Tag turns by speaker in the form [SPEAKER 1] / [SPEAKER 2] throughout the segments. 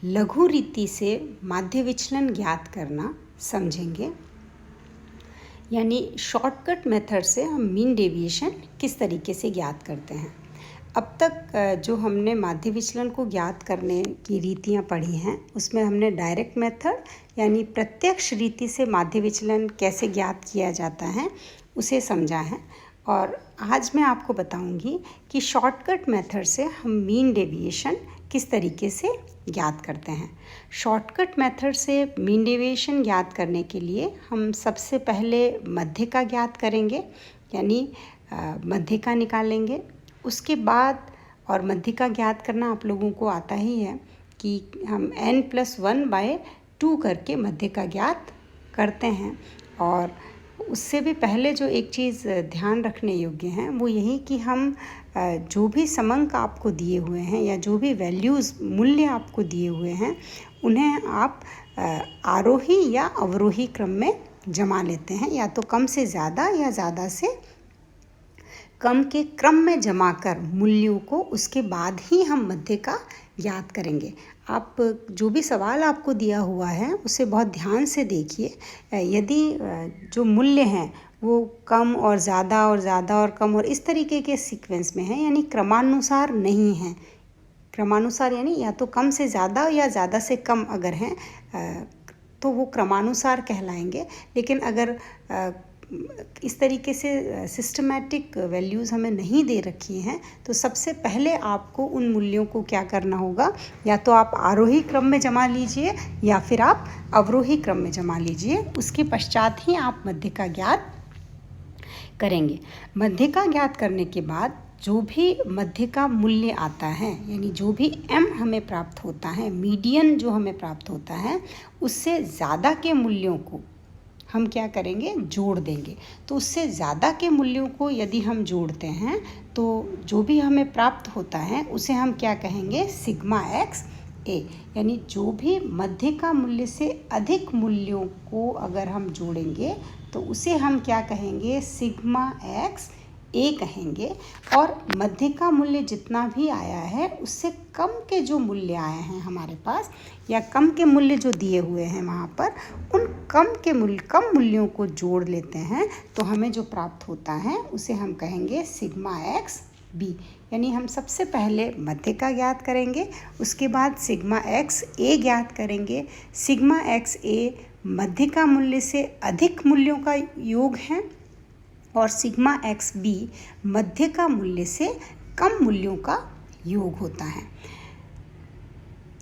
[SPEAKER 1] लघु रीति से माध्य विचलन ज्ञात करना समझेंगे। यानी शॉर्टकट मेथड से हम मीन डेविएशन किस तरीके से ज्ञात करते हैं। अब तक जो हमने माध्य विचलन को ज्ञात करने की रीतियाँ पढ़ी हैं उसमें हमने डायरेक्ट मेथड यानी प्रत्यक्ष रीति से माध्य विचलन कैसे ज्ञात किया जाता है उसे समझा है। और आज मैं आपको बताऊंगी कि शॉर्टकट मेथड से हम मीन डेविएशन किस तरीके से ज्ञात करते हैं। शॉर्टकट मेथड से मीन डेविएशन ज्ञात करने के लिए हम सबसे पहले मध्यिका ज्ञात करेंगे, यानी मध्यिका निकालेंगे। उसके बाद और मध्यिका ज्ञात करना आप लोगों को आता ही है कि हम n+1/2 करके मध्यिका ज्ञात करते हैं। और उससे भी पहले जो एक चीज़ ध्यान रखने योग्य है वो यही कि हम जो भी समांक आपको दिए हुए हैं या जो भी वैल्यूज़ मूल्य आपको दिए हुए हैं उन्हें आप आरोही या अवरोही क्रम में जमा लेते हैं, या तो कम से ज़्यादा या ज़्यादा से कम के क्रम में जमा कर मूल्यों को उसके बाद ही हम मध्यिका ज्ञात करेंगे। आप जो भी सवाल आपको दिया हुआ है उसे बहुत ध्यान से देखिए। यदि जो मूल्य हैं वो कम और ज़्यादा और कम और इस तरीके के सीक्वेंस में है, यानी क्रमानुसार नहीं है, क्रमानुसार यानी या तो कम से ज़्यादा या ज़्यादा से कम अगर हैं तो वो क्रमानुसार कहलाएंगे। लेकिन अगर इस तरीके से सिस्टमैटिक वैल्यूज़ हमें नहीं दे रखी हैं तो सबसे पहले आपको उन मूल्यों को क्या करना होगा, या तो आप आरोही क्रम में जमा लीजिए या फिर आप अवरोही क्रम में जमा लीजिए। उसके पश्चात ही आप मध्यिका ज्ञात करेंगे। मध्यिका ज्ञात करने के बाद जो भी मध्यिका मूल्य आता है, यानी जो भी m हमें प्राप्त होता है, मीडियन जो हमें प्राप्त होता है, उससे ज़्यादा के मूल्यों को हम क्या करेंगे, जोड़ देंगे। तो उससे ज़्यादा के मूल्यों को यदि हम जोड़ते हैं तो जो भी हमें प्राप्त होता है उसे हम क्या कहेंगे, सिग्मा एक्स ए। यानी जो भी मध्यिका मूल्य से अधिक मूल्यों को अगर हम जोड़ेंगे तो उसे हम क्या कहेंगे, सिग्मा एक्स ए कहेंगे। और मध्यिका मूल्य जितना भी आया है उससे कम के जो मूल्य आए हैं हमारे पास, या कम के मूल्य जो दिए हुए हैं वहाँ पर, उन कम मूल्यों को जोड़ लेते हैं तो हमें जो प्राप्त होता है उसे हम कहेंगे सिग्मा एक्स बी। यानी हम सबसे पहले मध्यिका ज्ञात करेंगे, उसके बाद सिग्मा एक्स ए ज्ञात करेंगे। सिग्मा एक्स ए मध्यिका मूल्य से अधिक मूल्यों का योग है और सिग्मा एक्स बी मध्यिका मूल्य से कम मूल्यों का योग होता है।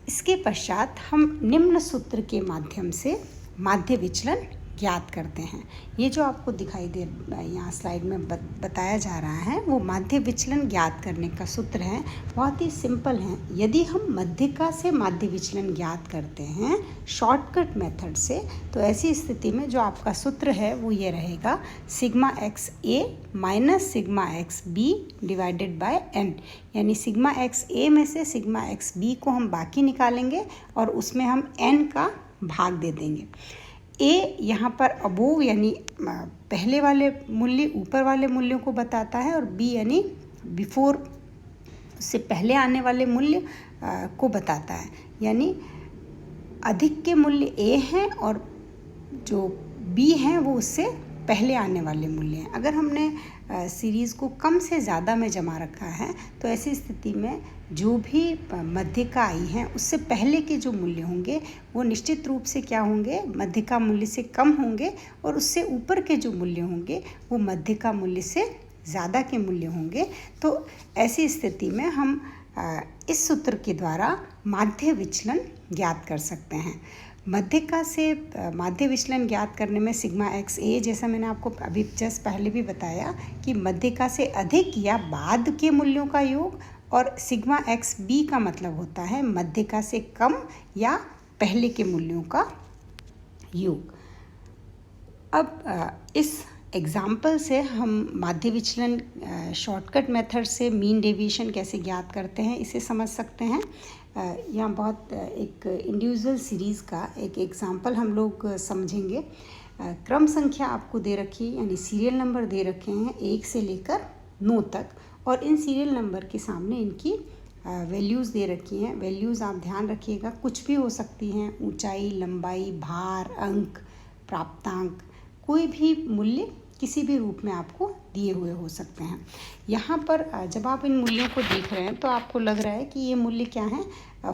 [SPEAKER 1] इसके पश्चात हम निम्न सूत्र के माध्यम से माध्य विचलन ज्ञात करते हैं। ये जो आपको दिखाई दे यहाँ स्लाइड में बताया जा रहा है वो माध्य विचलन ज्ञात करने का सूत्र है। बहुत ही सिंपल है। यदि हम मध्यिका से माध्य विचलन ज्ञात करते हैं शॉर्टकट मेथड से, तो ऐसी स्थिति में जो आपका सूत्र है वो ये रहेगा, sigma x A minus sigma x B divided by N. यानी सिग्मा एक्स ए में से सिग्मा एक्स बी को हम बाकी निकालेंगे और उसमें हम एन का भाग दे देंगे। ए यहाँ पर अबोव यानी पहले वाले मूल्य, ऊपर वाले मूल्यों को बताता है, और बी यानी बिफोर, से पहले आने वाले मूल्य को बताता है। यानी अधिक के मूल्य ए हैं और जो बी हैं वो उससे पहले आने वाले मूल्य हैं। अगर हमने सीरीज़ को कम से ज़्यादा में जमा रखा है तो ऐसी स्थिति में जो भी मध्यिका आई है उससे पहले के जो मूल्य होंगे वो निश्चित रूप से क्या होंगे, मध्यिका मूल्य से कम होंगे, और उससे ऊपर के जो मूल्य होंगे वो मध्यिका मूल्य से ज़्यादा के मूल्य होंगे। तो ऐसी स्थिति में हम इस सूत्र के द्वारा माध्य विचलन ज्ञात कर सकते हैं। मध्यिका से माध्य विचलन ज्ञात करने में सिग्मा एक्स ए, जैसा मैंने आपको अभी जस्ट पहले भी बताया कि मध्यिका से अधिक या बाद के मूल्यों का योग, और सिग्मा एक्स बी का मतलब होता है मध्यिका से कम या पहले के मूल्यों का योग। अब इस एग्जाम्पल से हम माध्य विचलन शॉर्टकट मेथड से मीन डेविएशन कैसे ज्ञात करते हैं इसे समझ सकते हैं। यहाँ बहुत एक इंडिविजुअल सीरीज़ का एक एग्जाम्पल हम लोग समझेंगे। क्रम संख्या आपको दे रखी है, यानी सीरियल नंबर दे रखे हैं 1 से लेकर 9 तक, और इन सीरियल नंबर के सामने इनकी वैल्यूज़ दे रखी हैं। वैल्यूज़ आप ध्यान रखिएगा, कुछ भी हो सकती हैं, ऊंचाई, लंबाई, भार, अंक, प्राप्तांक, कोई भी मूल्य किसी भी रूप में आपको दिए हुए हो सकते हैं। यहाँ पर जब आप इन मूल्यों को देख रहे हैं तो आपको लग रहा है कि ये मूल्य क्या हैं,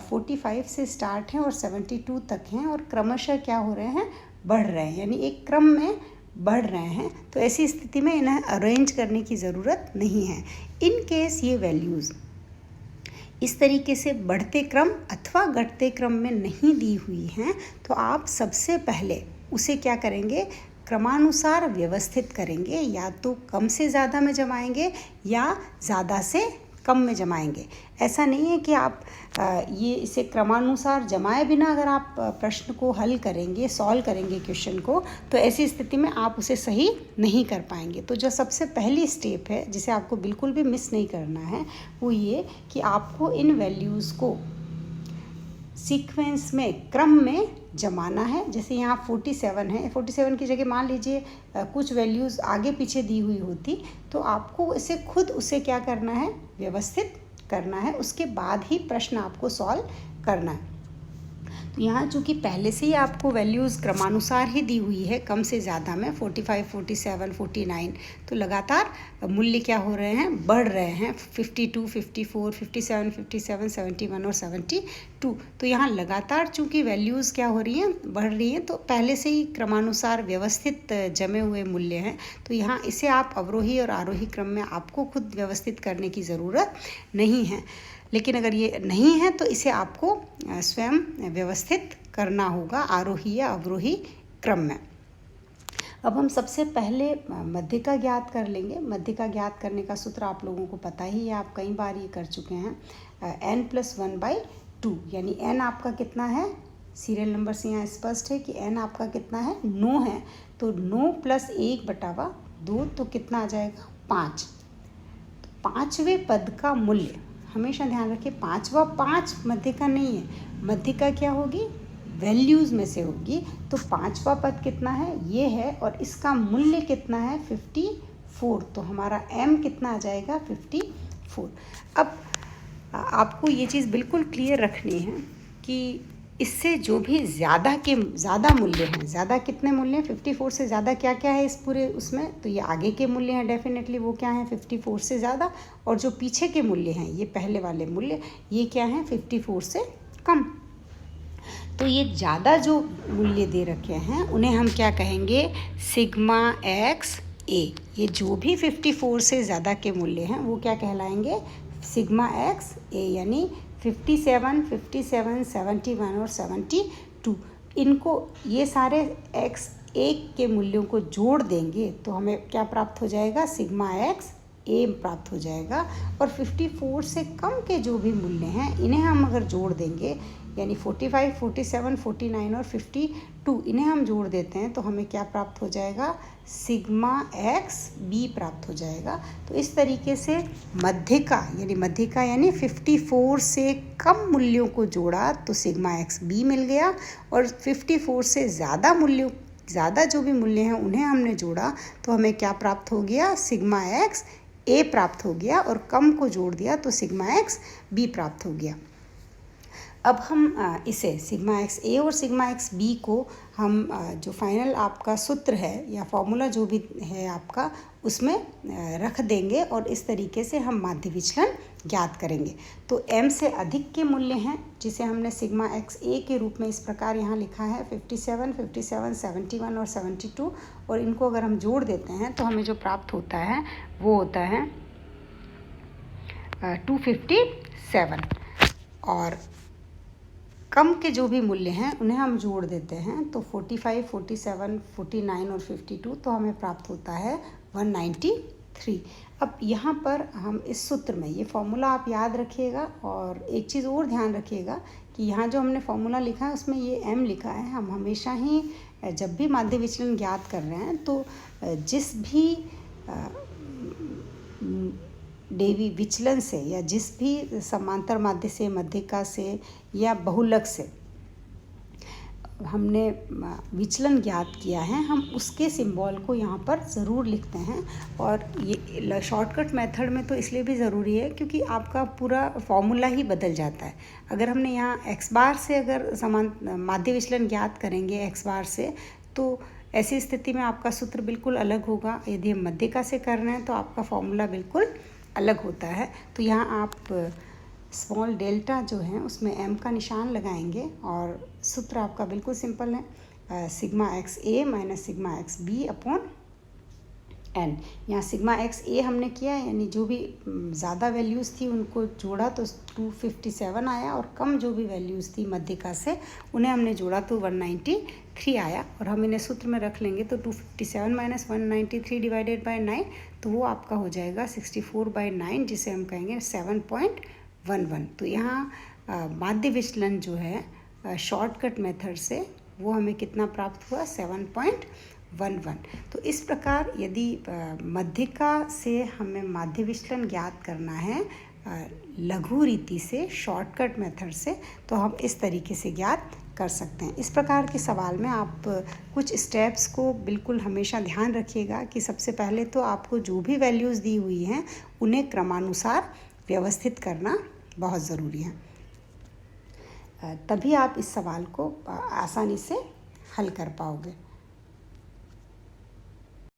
[SPEAKER 1] 45 से स्टार्ट हैं और 72 तक हैं और क्रमशः क्या हो रहे हैं, बढ़ रहे हैं, यानी एक क्रम में बढ़ रहे हैं। तो ऐसी स्थिति में इन्हें अरेंज करने की ज़रूरत नहीं है। इन केस ये वैल्यूज़ इस तरीके से बढ़ते क्रम अथवा घटते क्रम में नहीं दी हुई हैं तो आप सबसे पहले उसे क्या करेंगे, क्रमानुसार व्यवस्थित करेंगे। या तो कम से ज़्यादा में जमाएंगे या ज़्यादा से कम में जमाएंगे। ऐसा नहीं है कि आप ये इसे क्रमानुसार जमाए बिना अगर आप प्रश्न को हल करेंगे, सॉल्व करेंगे क्वेश्चन को, तो ऐसी स्थिति में आप उसे सही नहीं कर पाएंगे। तो जो सबसे पहली स्टेप है जिसे आपको बिल्कुल भी मिस नहीं करना है वो ये कि आपको इन वैल्यूज़ को सीक्वेंस में, क्रम में जमाना है। जैसे यहाँ 47 है, 47 की जगह मान लीजिए कुछ वैल्यूज़ आगे पीछे दी हुई होती, तो आपको इसे खुद उसे क्या करना है, व्यवस्थित करना है, उसके बाद ही प्रश्न आपको सॉल्व करना है। तो यहाँ चूँकि पहले से ही आपको वैल्यूज़ क्रमानुसार ही दी हुई है, कम से ज़्यादा में 45, 47, 49, तो लगातार मूल्य क्या हो रहे हैं, बढ़ रहे हैं। 52, 54, 57, 57, 71 और 72। तो यहाँ लगातार चूँकि वैल्यूज़ क्या हो रही हैं, बढ़ रही हैं, तो पहले से ही क्रमानुसार व्यवस्थित जमे हुए मूल्य हैं। तो यहाँ इसे आप अवरोही और आरोही क्रम में आपको खुद व्यवस्थित करने की ज़रूरत नहीं है। लेकिन अगर ये नहीं है तो इसे आपको स्वयं व्यवस्थित करना होगा आरोही या अवरोही क्रम में। अब हम सबसे पहले मध्यिका ज्ञात कर लेंगे। मध्यिका ज्ञात करने का सूत्र आप लोगों को पता ही है, आप कई बार ये कर चुके हैं। n+1/2, यानी n आपका कितना है, सीरियल नंबर से यहाँ स्पष्ट है कि n आपका कितना है, 9 है। तो 9 + 1/2 तो कितना आ जाएगा, 5। तो 5वें पद का मूल्य हमेशा ध्यान रखिए, 5 मध्यिका नहीं है, मध्यिका क्या होगी, वैल्यूज़ में से होगी। तो 5वां पद कितना है, ये है, और इसका मूल्य कितना है, 54। तो हमारा m कितना आ जाएगा, 54। अब आपको ये चीज़ बिल्कुल क्लियर रखनी है कि इससे जो भी ज़्यादा मूल्य हैं, ज़्यादा कितने मूल्य हैं, 54 से ज़्यादा क्या क्या है इस पूरे उसमें, तो ये आगे के मूल्य हैं डेफिनेटली, वो क्या हैं, 54 से ज़्यादा। और जो पीछे के मूल्य हैं, ये पहले वाले मूल्य, ये क्या हैं, 54 से कम। तो ये ज़्यादा जो मूल्य दे रखे हैं उन्हें हम क्या कहेंगे, सिग्मा एक्स ए। ये जो भी 54 से ज़्यादा के मूल्य हैं वो क्या कहलाएंगे, सिग्मा एक्स ए, यानी 57, 57, 71 और 72। इनको ये सारे x एक के मूल्यों को जोड़ देंगे तो हमें क्या प्राप्त हो जाएगा, सिग्मा एक्स ए प्राप्त हो जाएगा। और 54 से कम के जो भी मूल्य हैं इन्हें हम अगर जोड़ देंगे, यानी 45, 47, 49 और 52, इन्हें हम जोड़ देते हैं तो हमें क्या प्राप्त हो जाएगा, सिग्मा एक्स बी प्राप्त हो जाएगा। तो इस तरीके से मध्यिका यानी 54 से कम मूल्यों को जोड़ा तो सिग्मा एक्स बी मिल गया, और 54 से ज़्यादा जो भी मूल्य हैं उन्हें हमने जोड़ा तो हमें क्या प्राप्त हो गया, सिग्मा एक्स ए प्राप्त हो गया, और कम को जोड़ दिया तो सिग्मा एक्स बी प्राप्त हो गया। अब हम इसे सिग्मा एक्स ए और सिग्मा एक्स बी को हम जो फाइनल आपका सूत्र है या फॉर्मूला जो भी है आपका, उसमें रख देंगे और इस तरीके से हम माध्य विचलन ज्ञात करेंगे। तो m से अधिक के मूल्य हैं जिसे हमने सिग्मा एक्स ए के रूप में इस प्रकार यहाँ लिखा है 57, 57, 71 और 72, और इनको अगर हम जोड़ देते हैं तो हमें जो प्राप्त होता है वो होता है 257। और कम के जो भी मूल्य हैं उन्हें हम जोड़ देते हैं तो 45, 47, 49 और 52, तो हमें प्राप्त होता है 193। अब यहाँ पर हम इस सूत्र में ये फॉर्मूला आप याद रखिएगा, और एक चीज़ और ध्यान रखिएगा कि यहाँ जो हमने फॉर्मूला लिखा है उसमें ये m लिखा है। हम हमेशा ही जब भी माध्य विचलन ज्ञात कर रहे हैं तो जिस भी डेवी विचलन से या जिस भी समांतर माध्य से, मध्यिका से या बहुलक से हमने विचलन ज्ञात किया है, हम उसके सिंबल को यहाँ पर ज़रूर लिखते हैं। और ये शॉर्टकट मेथड में तो इसलिए भी ज़रूरी है क्योंकि आपका पूरा फॉर्मूला ही बदल जाता है। अगर हमने यहाँ एक्स बार से अगर समान माध्य विचलन ज्ञात करेंगे एक्स बार से, तो ऐसी स्थिति में आपका सूत्र बिल्कुल अलग होगा। यदि हम मध्यिका से कर रहे हैं तो आपका फॉर्मूला बिल्कुल अलग होता है। तो यहाँ आप स्मॉल डेल्टा जो है उसमें m का निशान लगाएंगे और सूत्र आपका बिल्कुल सिंपल है, सिग्मा एक्स ए minus sigma x b upon n। यहाँ सिग्मा एक्स ए हमने किया, यानी जो भी ज़्यादा वैल्यूज़ थी उनको जोड़ा तो 257 आया, और कम जो भी वैल्यूज़ थी मध्यिका से उन्हें हमने जोड़ा तो 193 आया। और हम इन्हें सूत्र में रख लेंगे तो 257 माइनस 193 डिवाइडेड बाय 9, तो वो आपका हो जाएगा 64/9, जिसे हम कहेंगे 7.11। तो यहाँ माध्य विचलन जो है शॉर्टकट मेथड से वो हमें कितना प्राप्त हुआ, 7.11। तो इस प्रकार यदि मध्यिका से हमें माध्य विचलन ज्ञात करना है लघु रीति से, शॉर्टकट मेथड से, तो हम इस तरीके से ज्ञात कर सकते हैं। इस प्रकार के सवाल में आप कुछ स्टेप्स को बिल्कुल हमेशा ध्यान रखिएगा कि सबसे पहले तो आपको जो भी वैल्यूज़ दी हुई हैं उन्हें क्रमानुसार व्यवस्थित करना बहुत ज़रूरी है, तभी आप इस सवाल को आसानी से हल कर पाओगे।